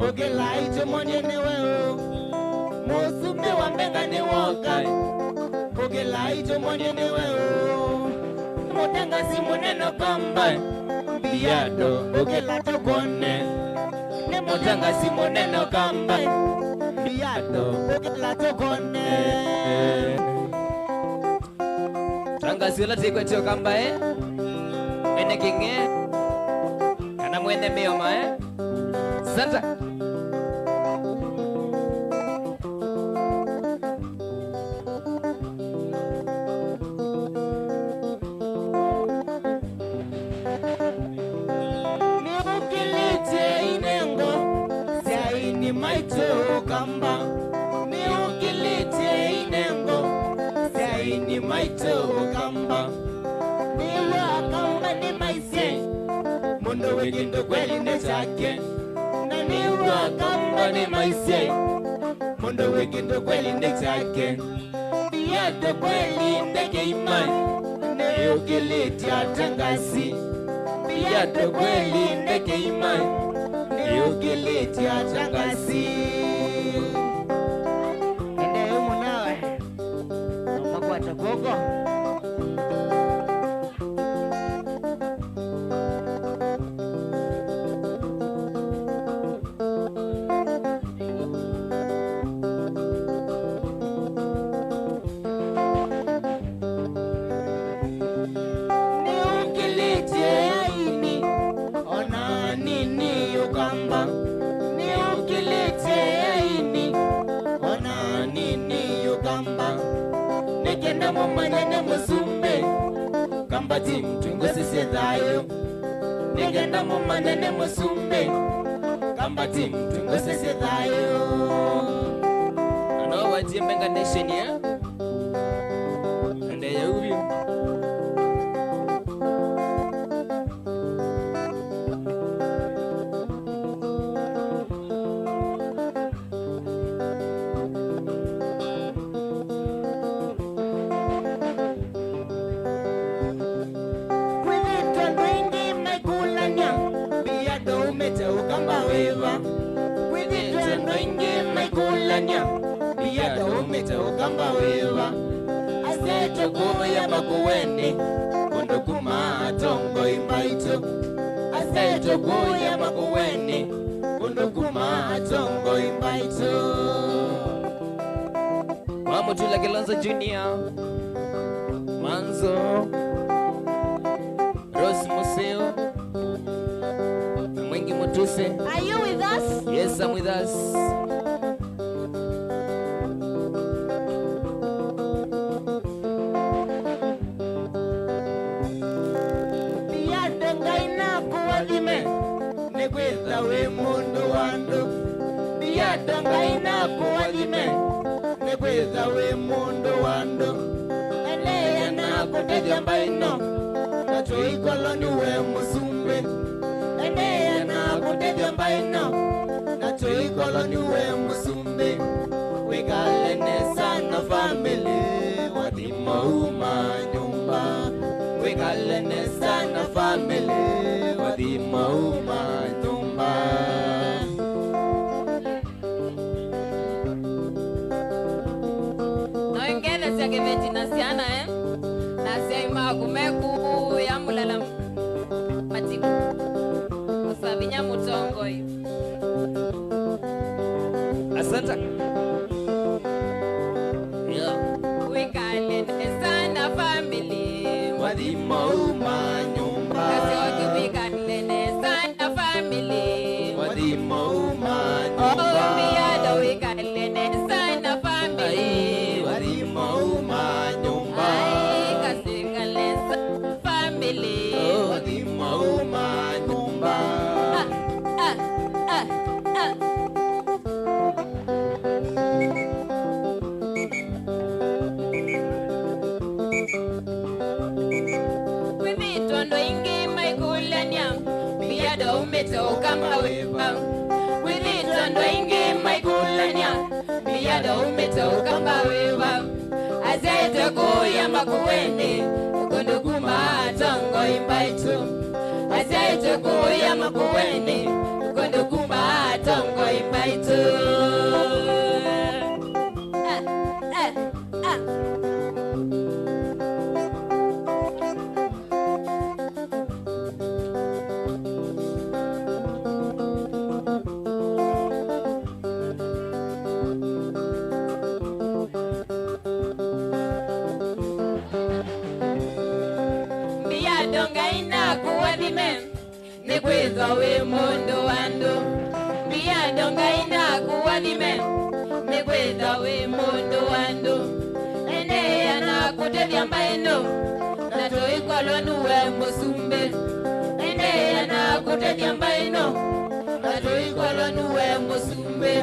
Ogela ito monyene weo Musume wa mbenga ni woka Ogela ito monyene weo Mutanga si muneno kamba Biado ogela tokone Ne mutanga si muneno kamba Biado ogela tokone Tanga sila tikwe tio kamba Ene kinge Kana mwene mioma Santa Niukilite inengo Siaini maito kamba Niukilite inengo Siaini maito kamba Niwa kamba ni maise Mundo wegindo kweli nechake Niwa kamba ni maise Mundo wegindo kweli nechake Biado kweli ndege imani Niukiliti atangasi Biado kweli ndege imani Niukiliti atangasi Inde yumu nawe Mwaku atakogo Mwana musumbe kamba timtungo sisedhayo Nigenda mumane ne musumbe kamba timtungo sisedhayo Ano wajimbenga nation ya Ande ya ubi Ukamba wewa Aseto kuya makuwene Kondo kuma tongo imbaito Aseto kuya makuwene Kondo kuma tongo imbaito Wamutula Kilonzo Junior Manzo Rose Museo Mwengi Mutuse. Are you with us? Yes, I'm with us. We mundu wando Biyadanga inakuwalime Nekweza we mundu wando Eleya na kuteja mbaino Nacho ikoloni we musumbe Eleya na kuteja mbaino Nacho ikoloni we musumbe Wegalene sana family Wadima uma nyumba Wegalene sana family Wadima uma nyumba Noengele siya keveti nasiana Nasiya ima kumeku ya mulala matiku Usavinya mutongo Asanta Wegalene sana family Wadima uma nyumba Kasi waki wegalene sana family Wadima uma nyumba Biyada wegalene sana family Wadima uma nyumba Kasi wegalene sana family Wadima uma nyumba Wimitondo ingi maikulanya Biyada umetoka wewa Wimitondo ingi maikulanya Biyada umetoka wewa Azete kuya makuwene Kundukuma tongo imbaitu Azete kuya makuwene Kundukuma tongo Mikwetha we mundu wandu Biado ngaina kuwanime Mikwetha we mundu wandu Ende yana kutethia mbaino Na toikolwa nuwe musumbe Ende yana kutethia mbaino Na toikolwa nuwe musumbe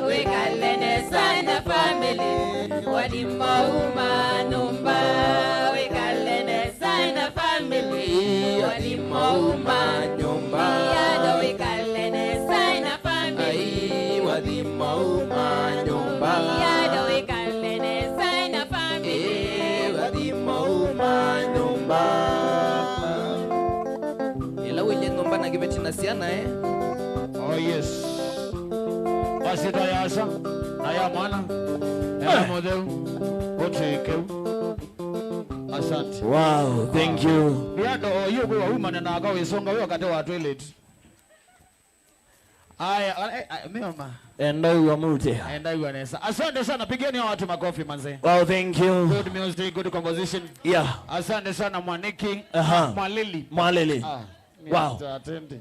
Wikalene sana family Wadima numba Wikalene sana family Wadima nyumba Biado wikalene sana family Wadima nyumba Biado wikalene sana family Wadima nyumba Ila wile ngomba na gibetina siana Oh yes. Basi tayasa na ya mwana ya model kuteke. Asante. Wow, thank you. Biado hiyo kwa woman na akawe songa wewe wakati wa toilet. Aya, mama. Endo wa mute. Aenda yuanesa. Asante sana, pigeni hao watu makofi manze. Wow, thank you. Good music, good composition. Yeah. Asante sana Mwaniki, Mwalili. Mwalili. Wow. Atende.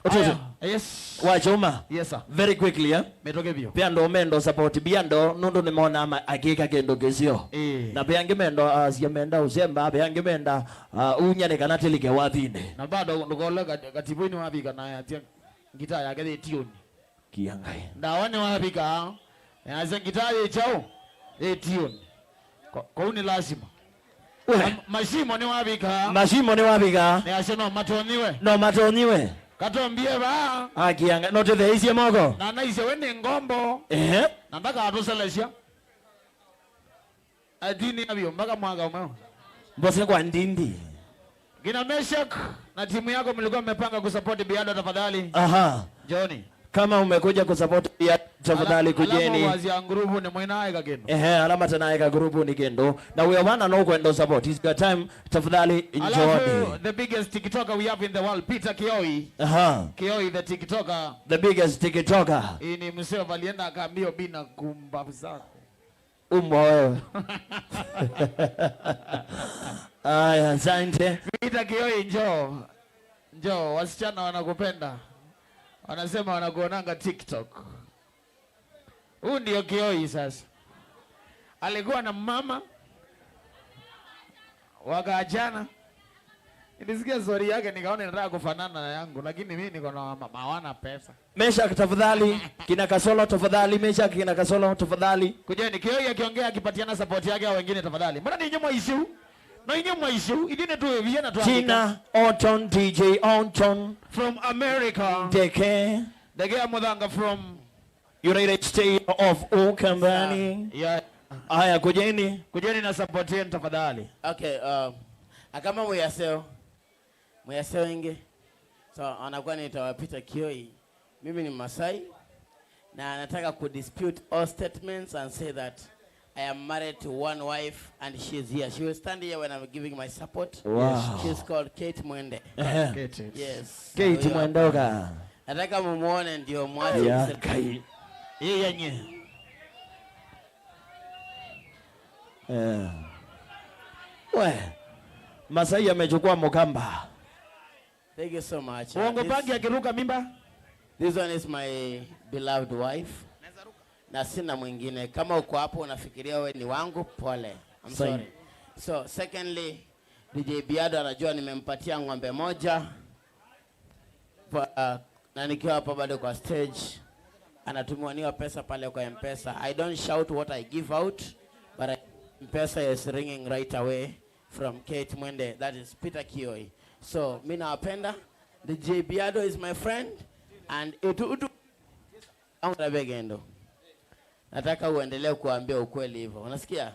Ototo. Yes. Wachoma. Yes sir. Very quickly, yeah. Metoke bio. Piando mendo support biando nundu nimeona agika kendo gezio. Na piange mendo siamenda uzemba piange menda unyane kana telike wathine. Na bado ndogola katibuni wabika na atia gitaa yake the tune. Kiangai. Ndawane wabika. Asa gitaa ye chao. Tune. Kwa uni lazima. Mashimo ni wabika. Mashimo ni wabika. Ne aseno matoniwe. No matoniwe. Katombie ba. Kianga no te theisia moko. Na naise wende ngombo. Nataka atuselesha. Adini abio mpaka mwaka umeo. Mbose kwa ndindi. Gina Meshak na timu yako mlikuwa mmepanga kusupport Biado tafadhali. Johnny. Kama umekuja kusupport Biado tafadhali kujeni. Alama wazi ya grupu ni mwinae kagendo. Alama tanae ka grupu ni gendo. Na we wana no kwenda support. It's your time tafadhali enjoy. Alafu the biggest TikToker we have in the world, Peter Kioi. Kioi the TikToker. The biggest TikToker. Ni mseo valienda akaambia bina kumbavu zako. Wewe. Aya, asante. Peter Kioi njoo, wasichana wanakupenda. Wanasema wanakuonanga TikTok. Huyu ndio Kioi sasa. Alikuwa na mama wakaachana. Nilisikia story yake nikaona nataka kufanana na yangu, lakini mimi niko na mama hawana pesa. Mesha tafadhali, kina Kasolo tafadhali, Mesha kina Kasolo tafadhali. Kujeni Kioi akiongea akipatiana support yake au wengine tafadhali. Mbona ni nyuma issue? No nyuma issue, idine tu vijana tu. Tina Oton DJ Oton from America. Deke Amudanga from United States of Ukambani. Yeah. Aya kujeni na support yenu tafadhali. Okay, kama muyaseo inge. So anakuwa nitawapita Kioi. Mimi ni Masai na nataka kudispute all statements and say that I am married to one wife and she is here. She will stand here when I'm giving my support. Wow. Yes, she's called Kate Mwende. Yes. Kate Mwendoga. Nataka mumuone ndio mwache. Yeah, Kai. Yenye. We. Masai amechukua mukamba. Thank you so much. Uongo pagi akiruka mimba. This one is my beloved wife. Na sina mwingine. Kama uko hapo unafikiria wewe ni wangu, pole. I'm sorry. So secondly, DJ Biado anajua nimempatia ng'ombe moja. Na nikiwa hapa bado kwa stage anatumiwa pesa pale kwa M-Pesa. I don't shout what I give out, but M-Pesa is ringing right away from Kate Mwende. That is Peter Kioi. So mimi nawapenda. DJ Biado is my friend and utu begendo. Nataka uendelee kuambia ukweli hivyo. Unasikia?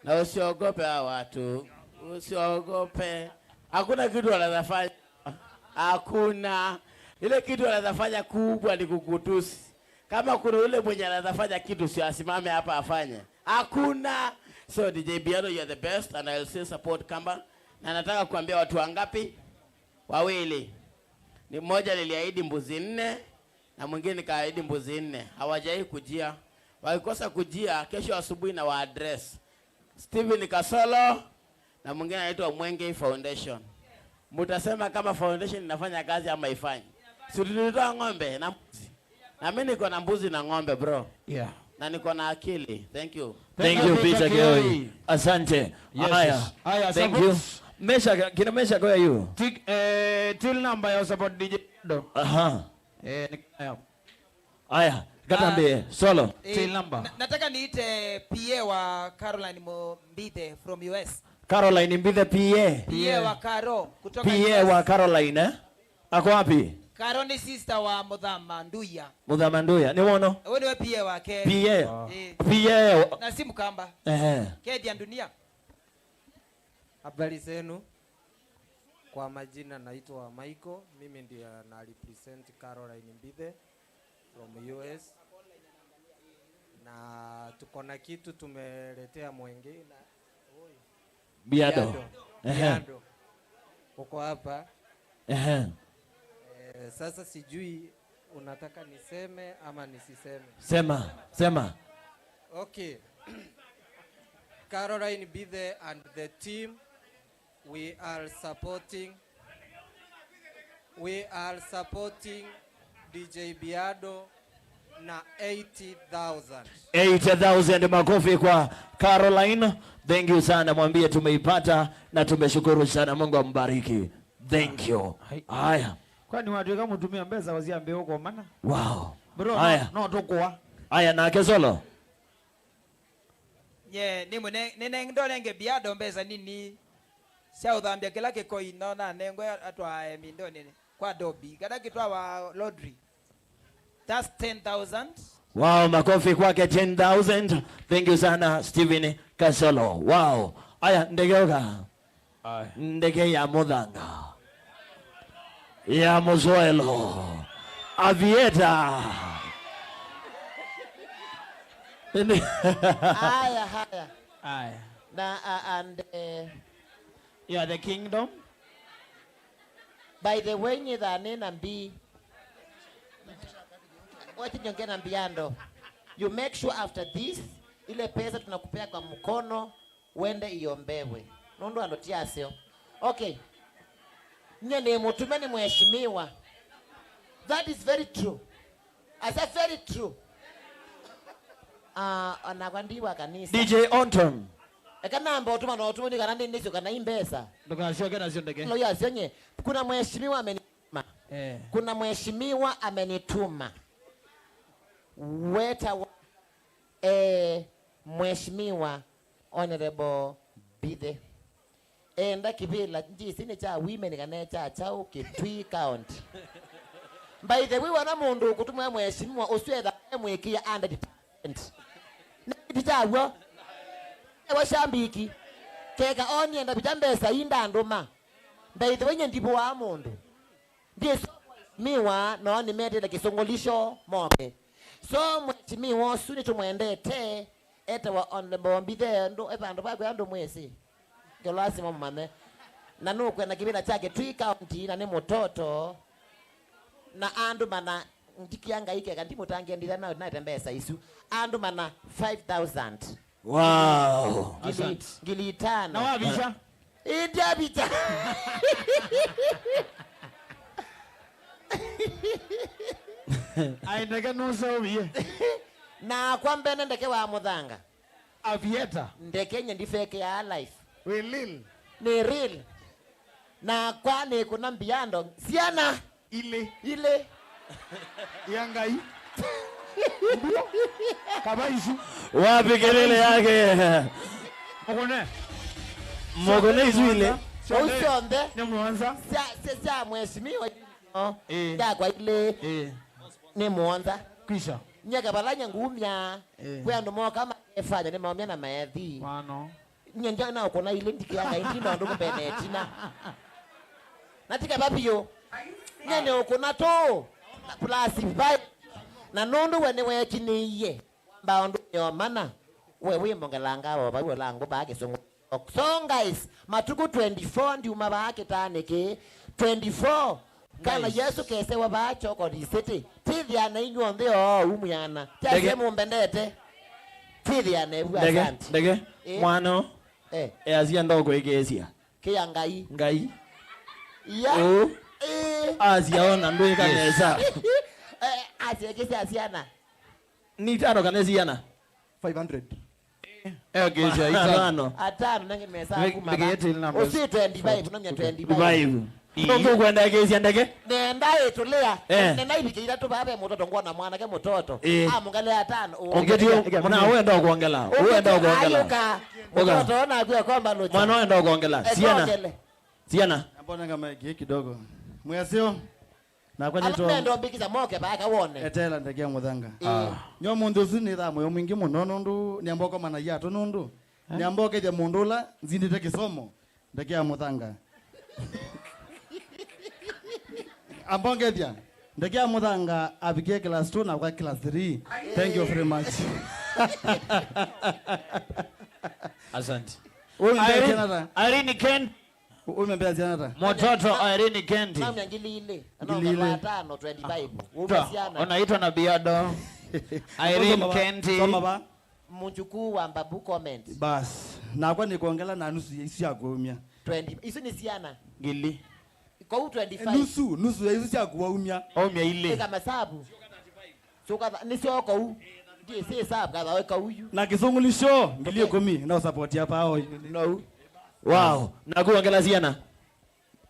Na usiogope hao watu. Usiogope. Hakuna kitu wanafanya. Hakuna. Ile kitu wanafanya kubwa ni kukutusi. Kama kuna yule mwenye anafanya kitu si asimame hapa afanye. Hakuna. So DJ Biado, you are the best and I'll still support Kamba. Na nataka kuambia watu wangapi? Wawili. Ni mmoja niliahidi mbuzi 4 na mwingine nikaahidi mbuzi 4. Hawajai kujia. Wakikosa kujia kesho asubuhi na wa address. Steven Kasolo na mwingine anaitwa Mwenge Foundation. Mtasema kama foundation inafanya kazi ama haifanyi. Si tulitoa ng'ombe na mbuzi. Na mimi niko na mbuzi na ng'ombe bro. Yeah. Na niko na akili. Thank you. Thank you Peter Kioi. Asante. Haya. Haya, Thank you. Mesha kina Mesha kwa you. Till number ya support DJ do. Aha. Haya. Haya, katambe solo. Till number. Nataka niite PA wa Caroline Mbithe from US. Caroline Mbithe PA. PA wa Caro kutoka PA US. wa Caroline Ako wapi? Caro ni sister wa Muthama Nduya. Muthama Nduya. Ni wono? Wewe ni PA wake. PA. PA. Na si Mkamba. Kedi ya dunia. Habari zenu. Kwa majina naitwa Michael. Mimi ndiye na represent Caroline Mbithe from US. Na tuko na kitu tumeletea Mwenge na Biado. Biado. Uko hapa. Sasa sijui unataka niseme ama nisiseme. Sema. Okay. Caroline Mbithe and the team, we are supporting DJ Biado na 80,000. 80,000 makofi kwa Caroline. Thank you sana, mwambie tumeipata na tumeshukuru sana, Mungu ambariki. Thank you. Haya. Kwani watu kama mtumia mbeza waziambe huko maana? Wow. Bro, no tukua. Haya na Kesolo. Nene ndolenge Biado mbeza nini? Sia udhambia kila kiko inona nengo atwa mindo nini? Kwa dobi. Kada kitwa wa laundry. That's 10,000. Wow, makofi kwake 10,000. Thank you sana Steven Kasolo. Wow. Aya ndegeuka. Ndege ya Muthanga. Ya Muzoelo. Avieta. Haya. And Yeah, the kingdom. by the way nyithane na mbi. Wacha nyongea na Mbiando. You make sure after this ile pesa tunakupea kwa mkono uende iombewe. Nondo andotia sio. Okay. Nyene mutumeni mheshimiwa. That is very true. I said very true. Anakandiwa kanisa. DJ Onton. Ekanamba utuma na utuma ni kanande ndicho kana imbesa. Ndoka kana sio ndege. Lo ya sionye. Kuna mheshimiwa amenituma. Kuna mheshimiwa amenituma. Weta mheshimiwa Honorable Mbithe. Enda kibila njisi ni cha women kana cha chao Kitui County. By the way wana mundu kutumwa mheshimiwa uswetha mwikia 100%. Nitichawo. Ewa shambiki. Keka oni enda bitambesa inda nduma. By the way ndipo wa mundu. Ndiye miwa no ni mede la kisongolisho moke. So mheshimiwa suni tumwendete eta wa Honorable Mbithe ndo ebando bakwe ndo mwezi. Ndio lazima mame. Na nuko na kibila chake Kitui County na ni mtoto. Na andu mana ndikianga ike kandi mutangia ndira na natembesa isu andu mana 5,000. Wow. Ngili tano. Na wabisha? India bita. Aindeke nusa ubiye. Na kwambe ndeke wa Muthanga. Avieta. Ndeke nye ndifeke ya life. We real. Ni real. Na kwani kuna Mbiando siana ile Yangai. Kabaisu. Wapi kelele yake? Mogone izwile. Usonde. Ni mwanza. Sia mheshimiwa. Ya kwa ile. Ni mwanza. Kisha. Nyaka balanya ngumya. Kwa ndo mo kama efanya ni maomya na maethi. Wano. Nyanja na ukona ile ndikianga indino ndo mbene tina. Natika babio. Nyene ukona to. Plus 5. Na nundu wene wekiniye. Baondu nyomana. Wewe mongelanga baba wewe lango bage songo. So guys, matuku 24 ndi umabake taneke 24. Kana Yesu kese wabacho ko disete. Tithia na inyonde umuyana. Tese mumbendete. Tithia ne bwa asante. Ndege. Mwano. Azia ndogo igesia. Kia ngai. Ngai. Yeah. Asiaona ndo ikaneza. Asiekesi asiana. Ni tano kaneziana. 500. Kesha itano. Atano nange nimesa kuma. Begete ile namba. Usi 25 nomya 25. 25. Ndio kwenda kesi ndege. Nenda etulea. Nenda ibikira tu babe mutoto ngwana mwana ke mutoto. Mungale atano. Ongetio mwana uenda kuongela. Uenda kuongela. Mutoto ona kwa kwamba locha. Mwana uenda kuongela. Siana. Mbona kama kidogo. Mwasio. Na kwa nito. Alendo bikiza moke ba ka wone. Etela ndege muthanga. Nyo mundu zini tha moyo mwingi muno nundu ni amboko mana yato nundu. Ni amboke je mundula nzindite kisomo. Ndege ya muthanga. Ambongethia. Ndege ya muthanga abikie class 2 na kwa class 3. Thank you very much. Asante. Irene Ken. Umembea Janata. Mototo Irene Kendi. Na mnyangili ile. Ana atano 25. Umesiana. Unaitwa na Biado. Irene Kendi. Soma ba. Mchukuu wa Mbabu comment. Bas. Na kwa ni kuongela na nusu isi ya kuumia. 20. Isu ni siana. Gili. Kwa 25. Nusu ya isi ya kuumia. Omya ile. Kama sabu. Soka ni sio kwa u. Ndiye si sabu kadha weka huyu. Na kisungulisho ngilio 10 na support hapa hao. No. Wow. Na kuongela siana.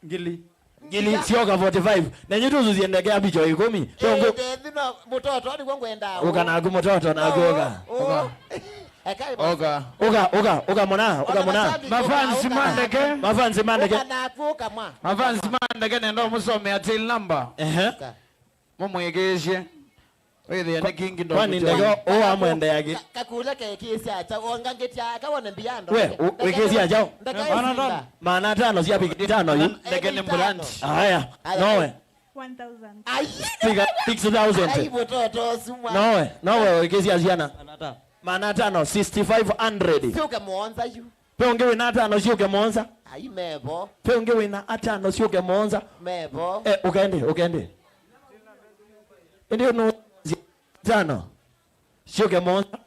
Ngili. Gili sioka 45. Na nyitu zuziendekea bicho 10. Tongo. Ndino mutoto ni kwenda. Uka na kumototo na kuoga. Oga mona. Mafansi mandeke. Mafansi mandeke. Na kuoka mwa. Mafansi mandeke nendo musome atil number. Mumwegeshe. Wewe ni kingi ndo. Kwani ndego o amwende yake. Kakula ke kesi acha onga ngetia kaone mbiando. We kesi acha. Maana tano si apiki tano yu. Ndege ni brand. Haya. Nowe. 1000. Ai. Piga 6000. Ai mtoto sumwa. Nowe kesi asiana. Maana tano 6500. Sio kama yu. Peonge wina tano sio kemonza. Ai mebo. Peonge wina atano sio kemonza. Mebo. Ukaende. Ndio no tano. Sio kemonza.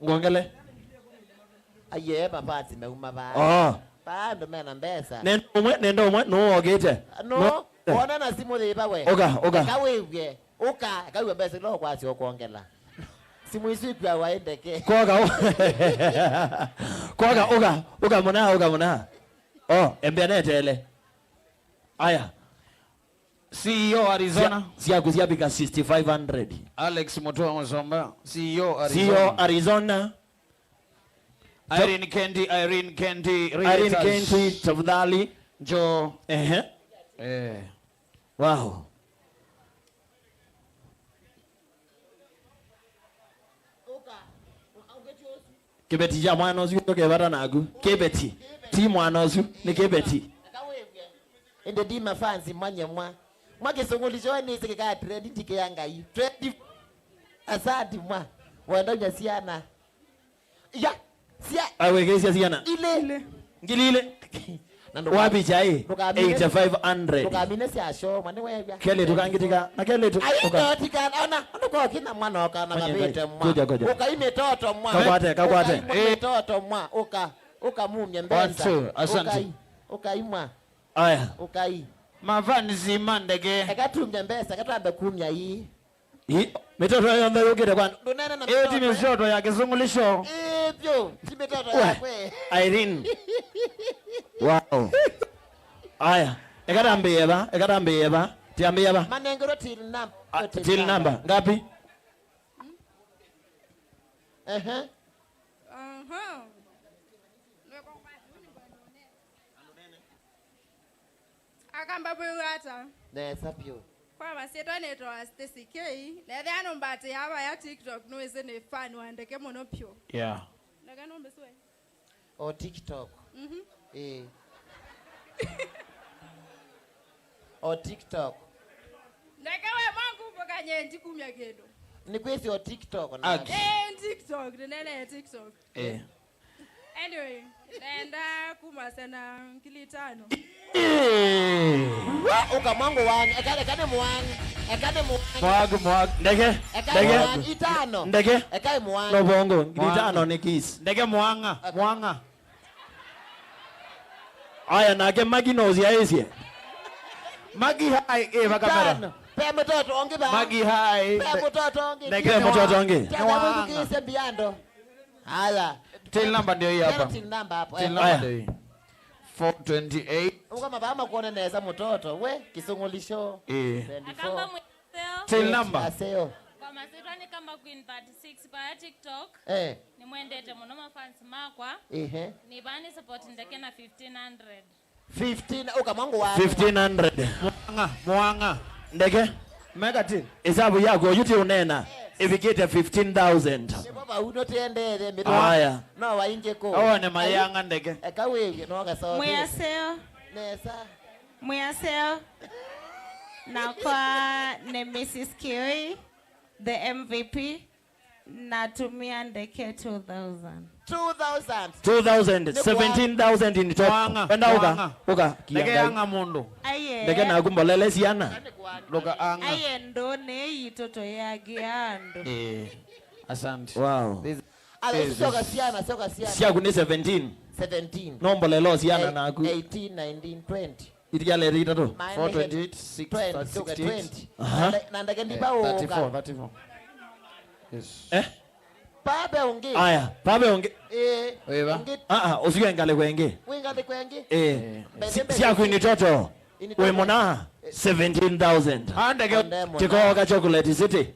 Ngongele. Aye mapazi meuma ba. Bado mena mbesa. Nendo umwe no ogete. No. Ona na simu leba we. Oga. Kawewe. Kawewe mbesa lo kwasi okuongela. Simu isi kwa waendeke. Oga mona. Embenetele. Aya. CEO Arizona. Siapika 6500. Alex Mutua Mzomba. CEO Arizona. Irene Kendi. Tafadhali. Jo. Wow. Kebeti ya mwanozu yoke bata nagu. Kebeti. Ti mwanozu ni kebeti. Ende di mafansi manye mwa. Mwa kisongulisho ni sikika trade tike yanga yu. Trade asadi mwa. Wanda nyasiana. Ya. Sia. Awe kesi siana. Ile. Ngilile. Wapi chai? 8500. Tukamine sia show mwane wewe. Kele tukangitika. Na kele tu. Ayo tika ona kwa kina mwana kana kabete mwa. Kuja. Ukaime toto mwa. Kakwate. Toto mwa. Uka mumye mbesa. 1 2 asante. Ukaimwa. Aya. Ukai. Mafansi mandeke. Akatumya mbesa katambe kumya hii. Metoto yombe yokete kwa. Dunana na Eti mishoto ya kisungulisho. Ebyo, timetoto yakwe. Irene. Wow. Aya. Ekatambe Tiambeba. Manengero till number. Till number. Ngapi? Akamba bwata. Nesa pyo. Kwa maseto neto Stacy K. Na thano mbate yaba ya TikTok no ese ne fan wandeke mono pyo. Yeah. Daga no mbeswe. O TikTok. O TikTok. Ndakawe mangu boka nyendi kumya kedo. Ni kwesi o TikTok na. TikTok, nene TikTok. Anyway, naenda kumasana kili 5. Uka mwangu wangu, kane mwangu. Ekade Mwag. Ndege. itano. Ndege. Ekai muanga. No bongo. Ngitano ni kiss. Ndege mwanga. Aya nake Magi nozi aesie. Magi hai kamera. Pe mtoto onge ba. Magi hai. Pe mtoto onge. Ndege mtoto onge. Tazama kise biando. Haya. Tail number ndio hii hapa. Tail number hapo. Tail number ndio hii. 428. Kama baba kuona neza mtoto we kisungulisho. 24. Mweseo. Tail number. Aseo. Kwa masitwa ni kama Queen 36 pa TikTok. Ni mwendete muno mafans makwa. Ni bani support ndeke na 1500. 15 ukamwangu wa 1500. Mwanga. Ndege. Mega tin. Hesabu yako yuti unena. Ifikite 15,000. baba unotendere mito. Aya. No wainje ko. Awane mayanga ndege. Ekawe no gaso. Mwaseo. Nesa. Mwaseo. Na kwa ne Mrs. Kioi, the MVP, natumia ndeke 2,000. 2,000. 17,000 in total. Enda uka. Ndege yanga mundu. Aye. Ndege na kumbolele siana. Loka anga. Aye ndone itoto ya giando. Asante. Wow. Ale soka siana. Siya kuni 17. 17. Nombolelo siana na aku. 18, 19, 20. Itikale rita to. 428, 6, 20. Na ndege ndiba oka. 34. Yes. Pabe onge. Aya, pabe onge. Weva. Usiwe ngale kwenge. Wingale kwenge. Siya kuni toto. We mona 17,000. Andege Chikoka chocolate city.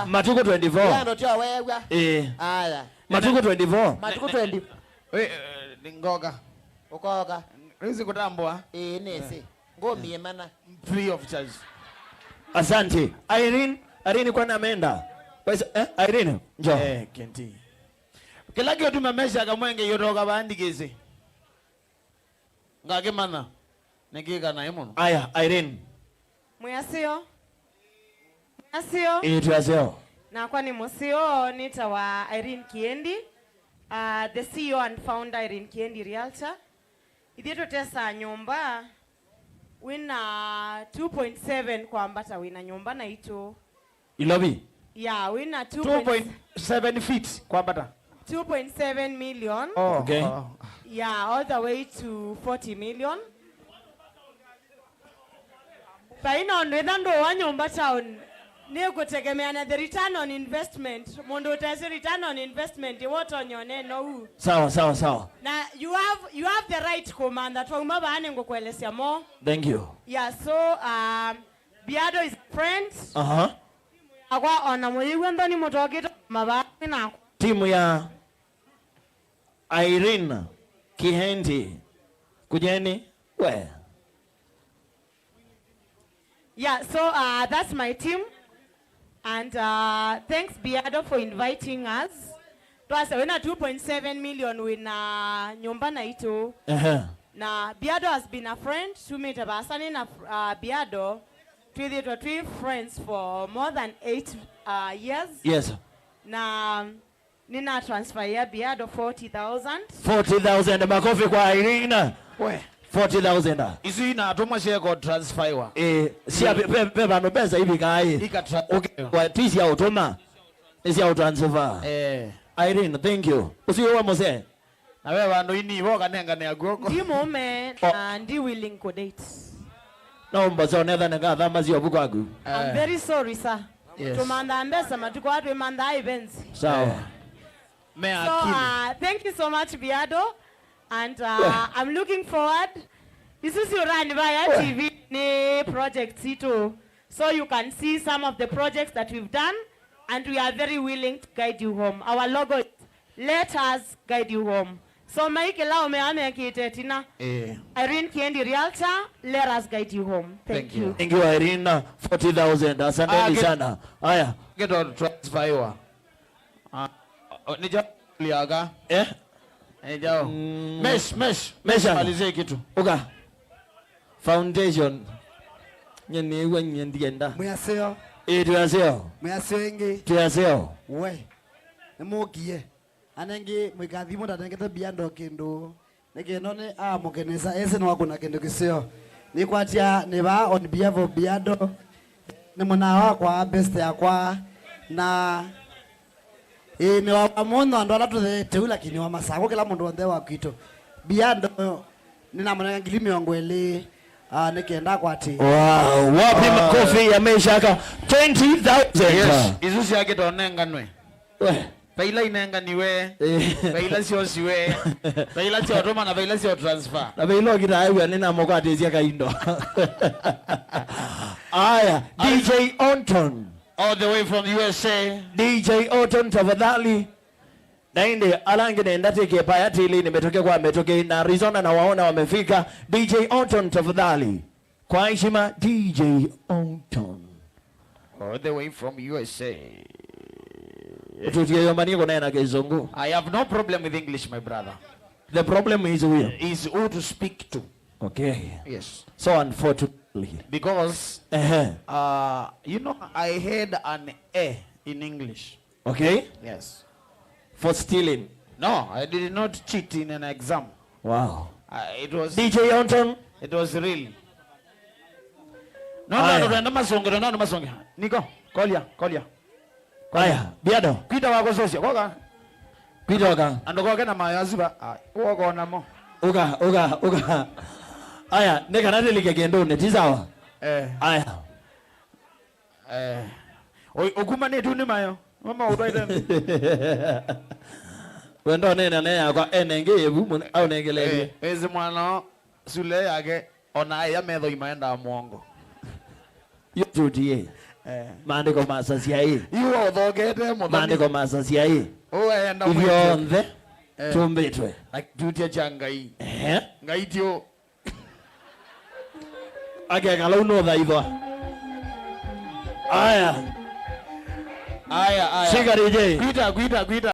Matuko 24. Yando tia wewa. Aya. Matuko 24. Matuko 20. Ngoga. Ukoga. Rizi kutambua. Nesi. Ngomi mana. Free of charge. Asante. Irene kwa namenda. Irene, njoo. Kenti. Kila kitu tumemesha kamwenge yotoka bandikeze. Ngake mana. Nikiga na imono. Aya, Irene. Mwasio. Tuaseo. Na kwa ni musio nita wa Irene Kiendi. The CEO and founder Irene Kiendi Realtor. Idieto tesa nyumba. Wina 2.7 kwa ambata wina nyumba na ito. Ilobi. Yeah, wina 2.7 feet kwa bata. 2.7 million. Okay. Yeah, all the way to 40 million. Paino ndendo wa nyumba town. Nego tegemeana the return on investment. Mondo utase return on investment. What on your name no. Sawa. Now you have the right commander. Tuomba bane ngokuelezea more. Thank you. Yeah, so Biado is friend. Akwa ona moyiwe ndoni motokito mabaki na Timu ya Irene Kiendi. Kujeni we. Yeah, so that's my team. And thanks Biado for inviting us. Twasa wena 2.7 million wina nyumba na ito. Na Biado has been a friend to me tabasani na Biado. Three friends for more than 8 years. Yes. Na nina transfer ya Biado 40,000. 40,000 makofi kwa Irene. We. 40,000. Isi ina atumwa sheko transfer wa. Siya pepa no pesa hivi kai. Okay. Kwa tisi ya utoma. Isi ya utransfer. Irene, thank you. Usiwe mose. Na wewe bandu ini woka nenga ne agoko. Ndi mume ndi willing to date. Naomba zone tha nga thama cio bukwagu. I'm very sorry sir. Yes. Tumanda mbesa matuko watu manda events. Sawa. So thank you so much Biado, and I'm looking forward. This is your run via TV ne project Sito, so you can see some of the projects that we've done, and we are very willing to guide you home. Our logo is let us guide you home. So Mike lao meame kitetina. Irene Kiendi Realtor, let us guide you home. Thank you. Thank you Irene, 40,000. Asante sana. Haya. Get on transfer wa. Nija liaga. Nijao. Mesh. Malize kitu. Uka. Foundation. Nyeni wenye ndienda. Mwaseo. Tuaseo. Mwaseo ingi. Tuaseo. We. Nemogie. Anengi mwikathimo ndatengete Biado kindu. Niki none mukenesa ese no akuna kindu kisio. Nikwatia neba on behalf of Biado. ni mwana wakwa best yakwa na ni wa muno ando ala tuthete ula kini wa masago kila mundu onthe wa kwito Biando nina mwana ngili miongo eli nikienda kwati wow wapi makofi ya meshaka 20,000 yes izusi yake tonenga nwe Baila inenga niwe baila sio siwe baila sio toma na baila sio transfer na baila kita ayo nina moko atezia kaindo aya DJ Onton all the way from USA DJ Onton tafadhali naende alange nenda teke paya tili nimetokea kwa ametoke na Arizona na waona wamefika DJ Onton tafadhali kwa heshima DJ Onton all the way from USA I have no problem with English, my brother. The problem is who to speak to. Okay. Yes. So unfortunately. Because, you know, I had an A in English. Okay. Yes. For stealing? No, I did not cheat in an exam. Wow. It was... DJ Onton? It was real. No, Nico, call ya. Aya, Biado. Kwita wako sosia, koka. Kwita waka. Andokoke na mayaziba, wako na mo. Uga. Aya, neka natelike kendo netizawa. Aya. Okuma ne tuni mayo. Mama utoide. Wendo nena ne yakwa enenge yebu au nengelele. Ezi mwana sule yake ona ya medho imaenda mwongo. Yotutie. Maandiko masasia hii. Iwo thogete muthoni. Maandiko masasia hii. Owe enda mwite. Ivyonthe. Tumbitwe. Tutia changai. Ngai tio. Age kalau no thaithwa. Aya. Aya. Shika DJ. Gwita.